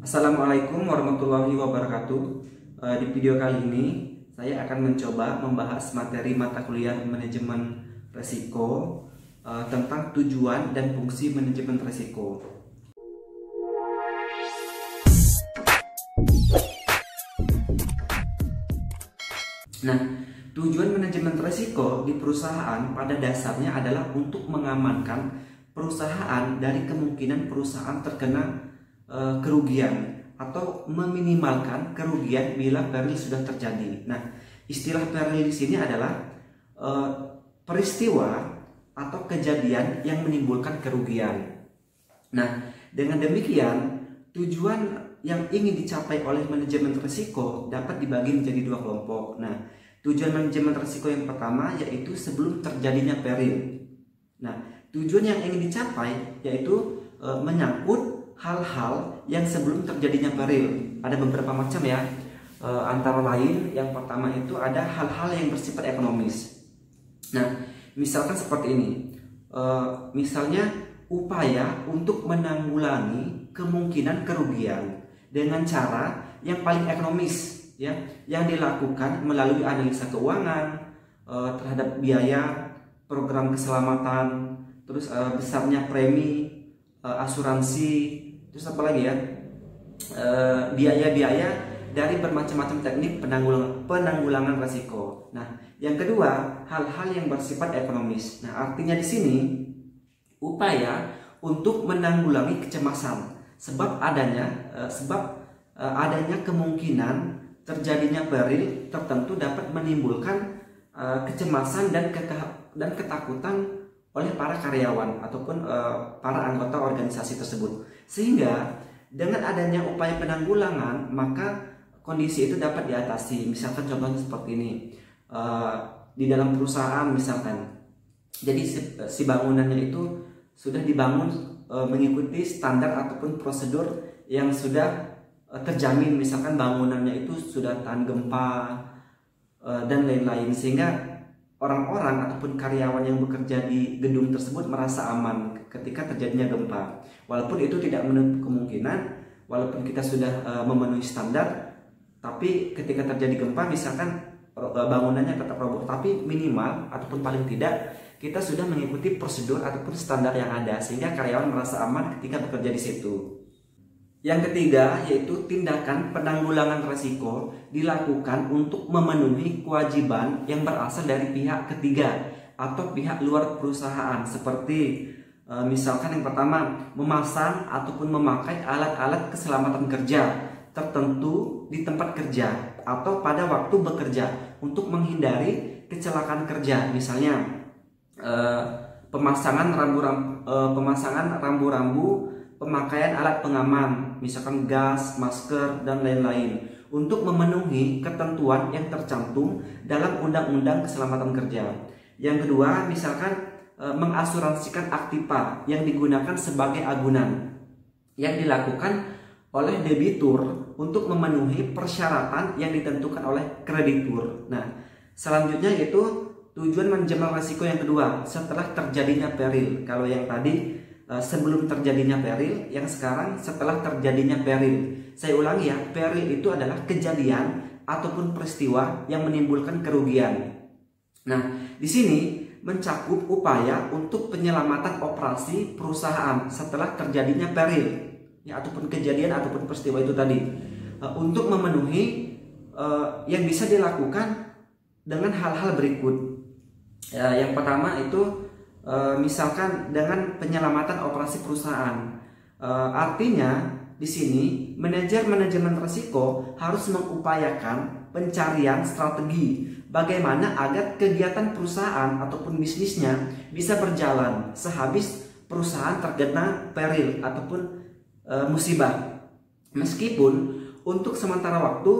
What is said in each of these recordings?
Assalamualaikum warahmatullahi wabarakatuh. Di video kali ini saya akan mencoba membahas materi mata kuliah manajemen resiko tentang tujuan dan fungsi manajemen resiko. Nah, tujuan manajemen resiko di perusahaan pada dasarnya adalah untuk mengamankan perusahaan dari kemungkinan perusahaan terkena kerugian atau meminimalkan kerugian bila peril sudah terjadi. Nah, istilah peril di sini adalah peristiwa atau kejadian yang menimbulkan kerugian. Nah, dengan demikian tujuan yang ingin dicapai oleh manajemen risiko dapat dibagi menjadi dua kelompok. Nah, tujuan manajemen risiko yang pertama yaitu sebelum terjadinya peril. Nah, tujuan yang ingin dicapai yaitu menyangkut hal-hal yang sebelum terjadinya peril. Ada beberapa macam ya. Antara lain yang pertama itu ada hal-hal yang bersifat ekonomis. Nah, misalkan seperti ini. Misalnya upaya untuk menanggulangi kemungkinan kerugian dengan cara yang paling ekonomis ya, yang dilakukan melalui analisa keuangan terhadap biaya, program keselamatan, terus besarnya premi, asuransi, terus apa lagi ya, biaya-biaya dari bermacam-macam teknik penanggulangan risiko. Nah, yang kedua, hal-hal yang bersifat ekonomis. Nah, artinya di sini upaya untuk menanggulangi kecemasan sebab adanya kemungkinan terjadinya peril tertentu dapat menimbulkan kecemasan dan ketakutan oleh para karyawan ataupun para anggota organisasi tersebut. Sehingga dengan adanya upaya penanggulangan maka kondisi itu dapat diatasi. Misalkan contohnya seperti ini, di dalam perusahaan misalkan, jadi si bangunannya itu sudah dibangun mengikuti standar ataupun prosedur yang sudah terjamin. Misalkan bangunannya itu sudah tahan gempa dan lain-lain, sehingga orang-orang ataupun karyawan yang bekerja di gedung tersebut merasa aman ketika terjadinya gempa. Walaupun itu tidak menutup kemungkinan, walaupun kita sudah memenuhi standar, tapi ketika terjadi gempa misalkan bangunannya tetap roboh, tapi minimal ataupun paling tidak kita sudah mengikuti prosedur ataupun standar yang ada sehingga karyawan merasa aman ketika bekerja di situ. Yang ketiga yaitu tindakan penanggulangan risiko dilakukan untuk memenuhi kewajiban yang berasal dari pihak ketiga atau pihak luar perusahaan, seperti misalkan yang pertama, memasang ataupun memakai alat-alat keselamatan kerja tertentu di tempat kerja atau pada waktu bekerja untuk menghindari kecelakaan kerja. Misalnya pemasangan rambu-rambu, pemakaian alat pengaman, misalkan gas, masker, dan lain-lain, untuk memenuhi ketentuan yang tercantum dalam Undang-Undang Keselamatan Kerja. Yang kedua, misalkan mengasuransikan aktiva yang digunakan sebagai agunan yang dilakukan oleh debitur untuk memenuhi persyaratan yang ditentukan oleh kreditur. Nah, selanjutnya itu tujuan manajemen risiko yang kedua setelah terjadinya peril. Kalau yang tadi sebelum terjadinya peril, yang sekarang setelah terjadinya peril. Saya ulangi ya, peril itu adalah kejadian ataupun peristiwa yang menimbulkan kerugian. Nah, di sini mencakup upaya untuk penyelamatan operasi perusahaan setelah terjadinya peril, ya, ataupun kejadian ataupun peristiwa itu tadi, untuk memenuhi yang bisa dilakukan dengan hal-hal berikut. Yang pertama itu misalkan dengan penyelamatan operasi perusahaan. Artinya di sini manajemen risiko harus mengupayakan pencarian strategi bagaimana agar kegiatan perusahaan ataupun bisnisnya bisa berjalan sehabis perusahaan terkena peril ataupun musibah. Meskipun untuk sementara waktu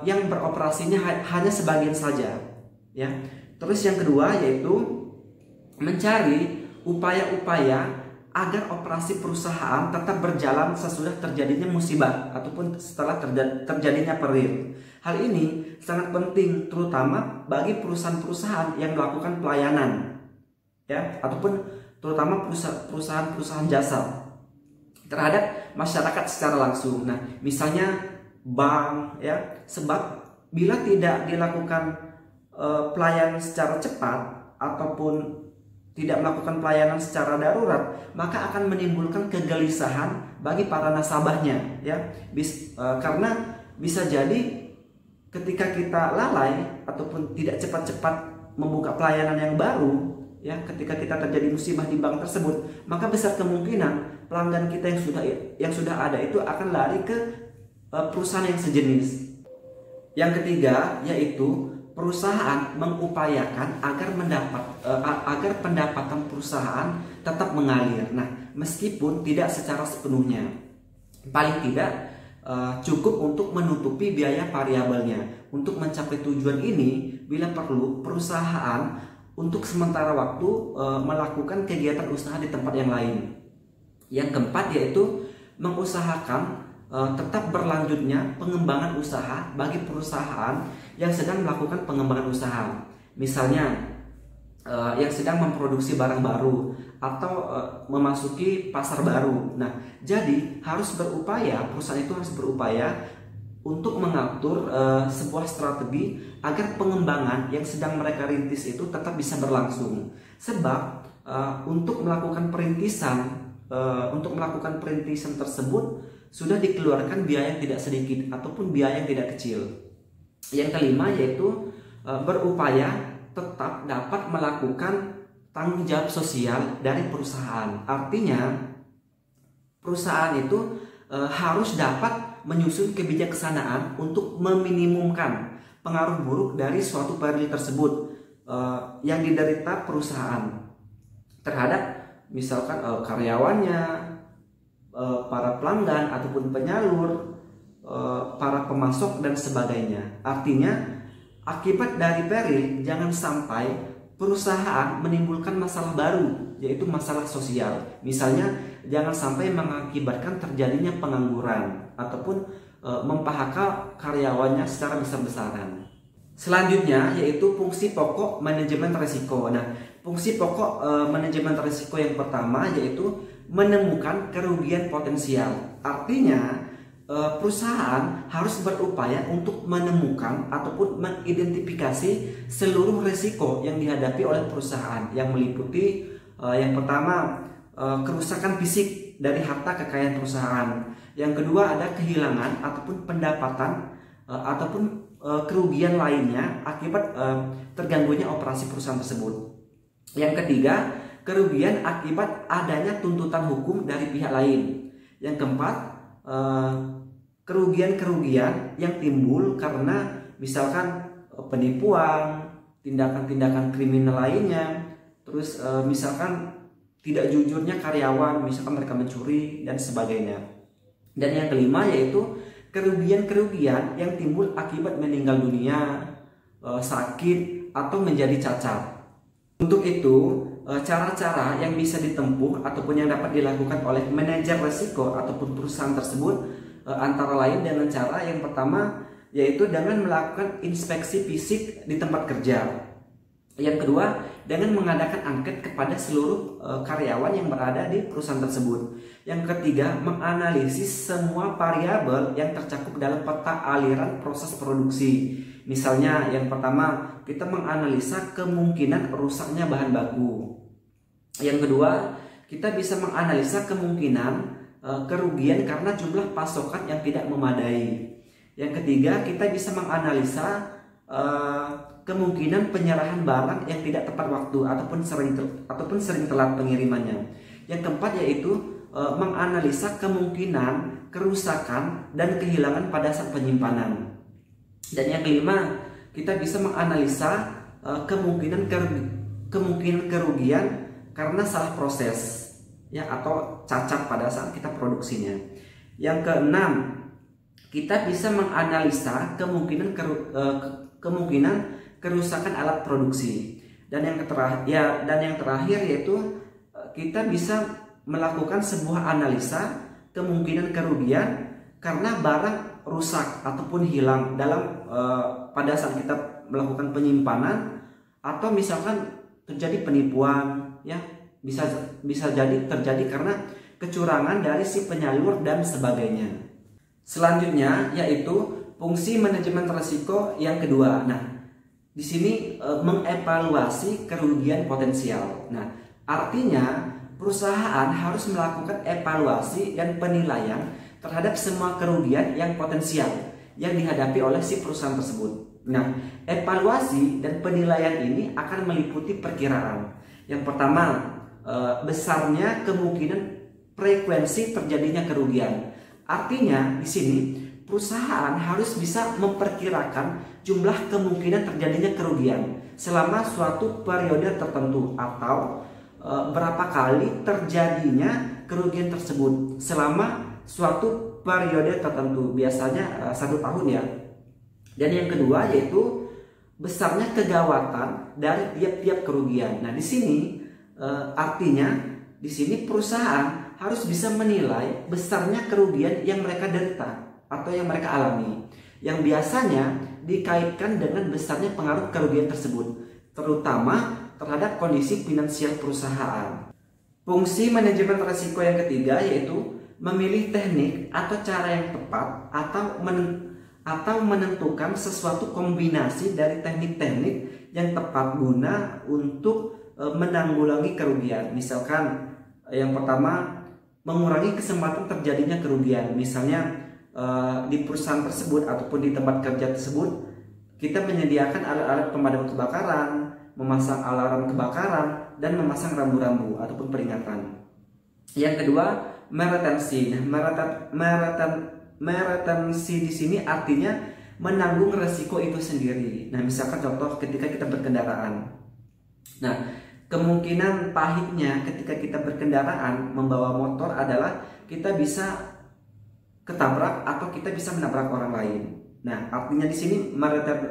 yang beroperasinya hanya sebagian saja, ya. Terus yang kedua yaitu mencari upaya-upaya agar operasi perusahaan tetap berjalan sesudah terjadinya musibah ataupun setelah terjadinya peril. Hal ini sangat penting terutama bagi perusahaan-perusahaan yang melakukan pelayanan, ya, ataupun terutama perusahaan-perusahaan jasa terhadap masyarakat secara langsung. Nah, misalnya bank ya, sebab bila tidak dilakukan pelayanan secara cepat ataupun tidak melakukan pelayanan secara darurat, maka akan menimbulkan kegelisahan bagi para nasabahnya ya. Karena bisa jadi ketika kita lalai ataupun tidak cepat-cepat membuka pelayanan yang baru ya, ketika kita terjadi musibah di bank tersebut, maka besar kemungkinan pelanggan kita yang sudah ada itu akan lari ke perusahaan yang sejenis. Yang ketiga yaitu perusahaan mengupayakan agar pendapatan perusahaan tetap mengalir. Nah, meskipun tidak secara sepenuhnya, paling tidak cukup untuk menutupi biaya variabelnya. Untuk mencapai tujuan ini, bila perlu perusahaan untuk sementara waktu melakukan kegiatan usaha di tempat yang lain. Yang keempat yaitu mengusahakan tetap berlanjutnya pengembangan usaha bagi perusahaan yang sedang melakukan pengembangan usaha. Misalnya yang sedang memproduksi barang baru atau memasuki pasar baru. Nah, jadi perusahaan itu harus berupaya untuk mengatur sebuah strategi agar pengembangan yang sedang mereka rintis itu tetap bisa berlangsung. Sebab untuk melakukan perintisan tersebut sudah dikeluarkan biaya yang tidak sedikit ataupun biaya yang tidak kecil. Yang kelima yaitu berupaya tetap dapat melakukan tanggung jawab sosial dari perusahaan. Artinya perusahaan itu harus dapat menyusun kebijaksanaan untuk meminimumkan pengaruh buruk dari suatu peril tersebut yang diderita perusahaan terhadap misalkan karyawannya, para pelanggan ataupun penyalur, para pemasok dan sebagainya. Artinya akibat dari peril jangan sampai perusahaan menimbulkan masalah baru, yaitu masalah sosial. Misalnya jangan sampai mengakibatkan terjadinya pengangguran ataupun mem-PHK karyawannya secara besar-besaran. Selanjutnya yaitu fungsi pokok manajemen risiko. Nah, fungsi pokok manajemen risiko yang pertama yaitu menemukan kerugian potensial. Artinya perusahaan harus berupaya untuk menemukan ataupun mengidentifikasi seluruh risiko yang dihadapi oleh perusahaan, yang meliputi yang pertama kerusakan fisik dari harta kekayaan perusahaan. Yang kedua ada kehilangan ataupun pendapatan ataupun kerugian lainnya akibat terganggunya operasi perusahaan tersebut. Yang ketiga, kerugian akibat adanya tuntutan hukum dari pihak lain. Yang keempat, kerugian-kerugian yang timbul karena misalkan penipuan, tindakan-tindakan kriminal lainnya, terus misalkan tidak jujurnya karyawan, misalkan mereka mencuri dan sebagainya. Dan yang kelima yaitu kerugian-kerugian yang timbul akibat meninggal dunia, sakit atau menjadi cacat. Untuk itu, cara-cara yang bisa ditempuh ataupun yang dapat dilakukan oleh manajer risiko ataupun perusahaan tersebut antara lain dengan cara yang pertama yaitu dengan melakukan inspeksi fisik di tempat kerja. Yang kedua, dengan mengadakan angket kepada seluruh karyawan yang berada di perusahaan tersebut. Yang ketiga, menganalisis semua variabel yang tercakup dalam peta aliran proses produksi. Misalnya yang pertama, kita menganalisa kemungkinan rusaknya bahan baku. Yang kedua, kita bisa menganalisa kemungkinan kerugian karena jumlah pasokan yang tidak memadai. Yang ketiga, kita bisa menganalisa kemungkinan penyerahan barang yang tidak tepat waktu ataupun sering telat pengirimannya. Yang keempat yaitu menganalisa kemungkinan kerusakan dan kehilangan pada saat penyimpanan. Dan yang kelima, kita bisa menganalisa kemungkinan kerugian karena salah proses ya atau cacat pada saat kita produksinya. Yang keenam, kita bisa menganalisa kemungkinan kerusakan alat produksi. Dan yang terakhir yaitu kita bisa melakukan sebuah analisa kemungkinan kerugian karena barang rusak ataupun hilang pada saat kita melakukan penyimpanan, atau misalkan terjadi penipuan ya, bisa jadi terjadi karena kecurangan dari si penyalur dan sebagainya. Selanjutnya yaitu fungsi manajemen risiko yang kedua. Nah, di sini mengevaluasi kerugian potensial. Nah, artinya perusahaan harus melakukan evaluasi dan penilaian terhadap semua kerugian yang potensial yang dihadapi oleh si perusahaan tersebut. Nah, evaluasi dan penilaian ini akan meliputi perkiraan. Yang pertama, besarnya kemungkinan frekuensi terjadinya kerugian. Artinya di sini perusahaan harus bisa memperkirakan jumlah kemungkinan terjadinya kerugian selama suatu periode tertentu atau berapa kali terjadinya kerugian tersebut selama suatu periode tertentu, biasanya 1 tahun ya. Dan yang kedua yaitu besarnya kegawatan dari tiap-tiap kerugian. Nah, di sini artinya di sini perusahaan harus bisa menilai besarnya kerugian yang mereka derita atau yang mereka alami, yang biasanya dikaitkan dengan besarnya pengaruh kerugian tersebut, terutama terhadap kondisi finansial perusahaan. Fungsi manajemen risiko yang ketiga yaitu memilih teknik atau cara yang tepat atau menentukan sesuatu kombinasi dari teknik-teknik yang tepat guna untuk menanggulangi kerugian. Misalkan yang pertama, mengurangi kesempatan terjadinya kerugian. Misalnya di perusahaan tersebut ataupun di tempat kerja tersebut kita menyediakan alat-alat pemadam kebakaran, memasang alarm kebakaran, dan memasang rambu-rambu ataupun peringatan. Yang kedua, meretensi. Nah, meretensi di sini artinya menanggung resiko itu sendiri. Nah, misalkan contoh ketika kita berkendaraan. Nah, kemungkinan pahitnya ketika kita berkendaraan membawa motor adalah kita bisa ketabrak atau kita bisa menabrak orang lain. Nah, artinya di sini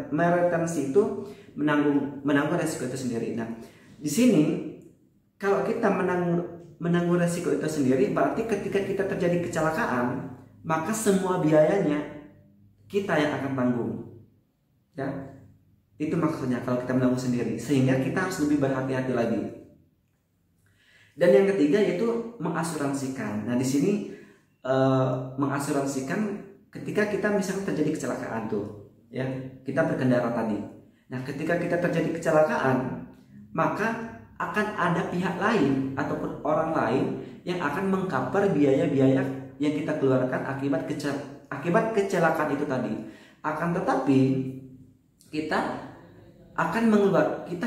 meretensi itu menanggung resiko itu sendiri. Nah, di sini kalau kita menanggung resiko itu sendiri, berarti ketika kita terjadi kecelakaan, maka semua biayanya kita yang akan tanggung. Ya, itu maksudnya kalau kita menanggung sendiri, sehingga kita harus lebih berhati-hati lagi. Dan yang ketiga yaitu mengasuransikan. Nah, di sini mengasuransikan ketika kita misalnya terjadi kecelakaan tuh, ya, kita berkendara tadi. Nah, ketika kita terjadi kecelakaan, maka akan ada pihak lain ataupun orang lain yang akan mengcover biaya-biaya yang kita keluarkan akibat kecelakaan itu tadi. Akan tetapi kita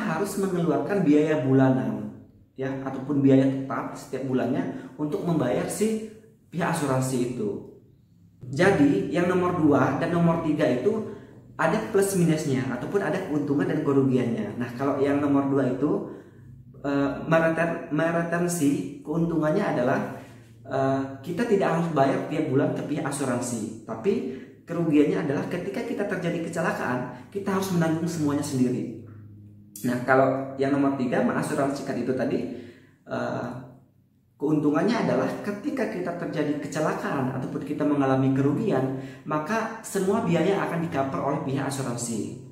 harus mengeluarkan biaya bulanan, ya, ataupun biaya tetap setiap bulannya untuk membayar si pihak asuransi itu. Jadi yang nomor 2 dan nomor 3 itu ada plus minusnya ataupun ada keuntungan dan kerugiannya. Nah, kalau yang nomor 2 itu meretensi, keuntungannya adalah kita tidak harus bayar tiap bulan ke pihak asuransi, tapi kerugiannya adalah ketika kita terjadi kecelakaan kita harus menanggung semuanya sendiri. Nah, kalau yang nomor 3 mengasuransikan itu tadi, keuntungannya adalah ketika kita terjadi kecelakaan ataupun kita mengalami kerugian, maka semua biaya akan di-cover oleh pihak asuransi.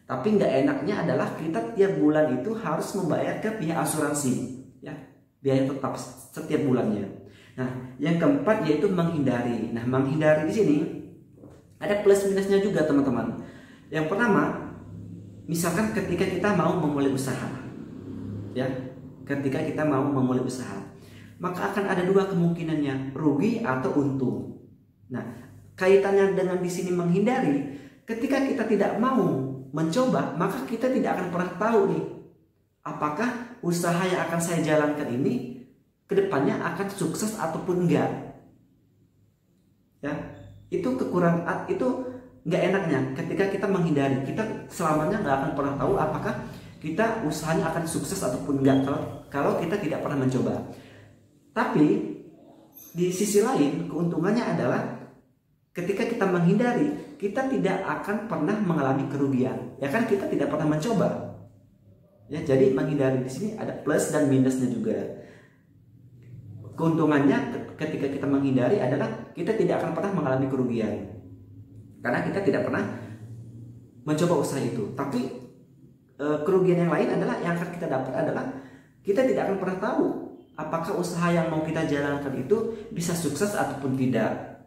Tapi nggak enaknya adalah kita tiap bulan itu harus membayar ke pihak asuransi, ya, biaya tetap setiap bulannya. Nah, yang keempat yaitu menghindari. Nah, menghindari di sini ada plus minusnya juga, teman-teman. Yang pertama, misalkan ketika kita mau memulai usaha, ya, ketika kita mau memulai usaha, maka akan ada 2 kemungkinannya, rugi atau untung. Nah, kaitannya dengan di sini menghindari, ketika kita tidak mau mencoba, maka kita tidak akan pernah tahu nih, apakah usaha yang akan saya jalankan ini kedepannya akan sukses ataupun enggak. Ya, itu kekurangan, itu nggak enaknya ketika kita menghindari. Kita selamanya nggak akan pernah tahu apakah kita usahanya akan sukses ataupun enggak kalau kita tidak pernah mencoba. Tapi di sisi lain keuntungannya adalah ketika kita menghindari, kita tidak akan pernah mengalami kerugian. Ya kan, kita tidak pernah mencoba. Ya, jadi menghindari di sini ada plus dan minusnya juga. Keuntungannya ketika kita menghindari adalah kita tidak akan pernah mengalami kerugian, karena kita tidak pernah mencoba usaha itu. Tapi kerugian yang lain adalah yang akan kita dapat adalah kita tidak akan pernah tahu apakah usaha yang mau kita jalankan itu bisa sukses ataupun tidak.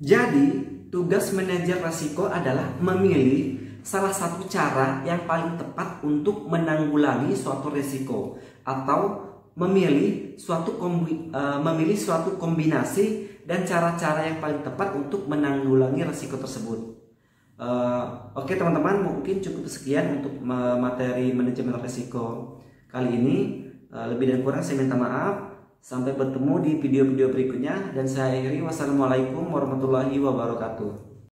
Jadi tugas manajer resiko adalah memilih salah satu cara yang paling tepat untuk menanggulangi suatu risiko, atau memilih suatu kombinasi dan cara-cara yang paling tepat untuk menanggulangi risiko tersebut. Oke teman-teman, mungkin cukup sekian untuk materi manajemen risiko kali ini. Lebih dan kurang saya minta maaf. Sampai bertemu di video-video berikutnya, dan saya akhiri. Wassalamualaikum warahmatullahi wabarakatuh.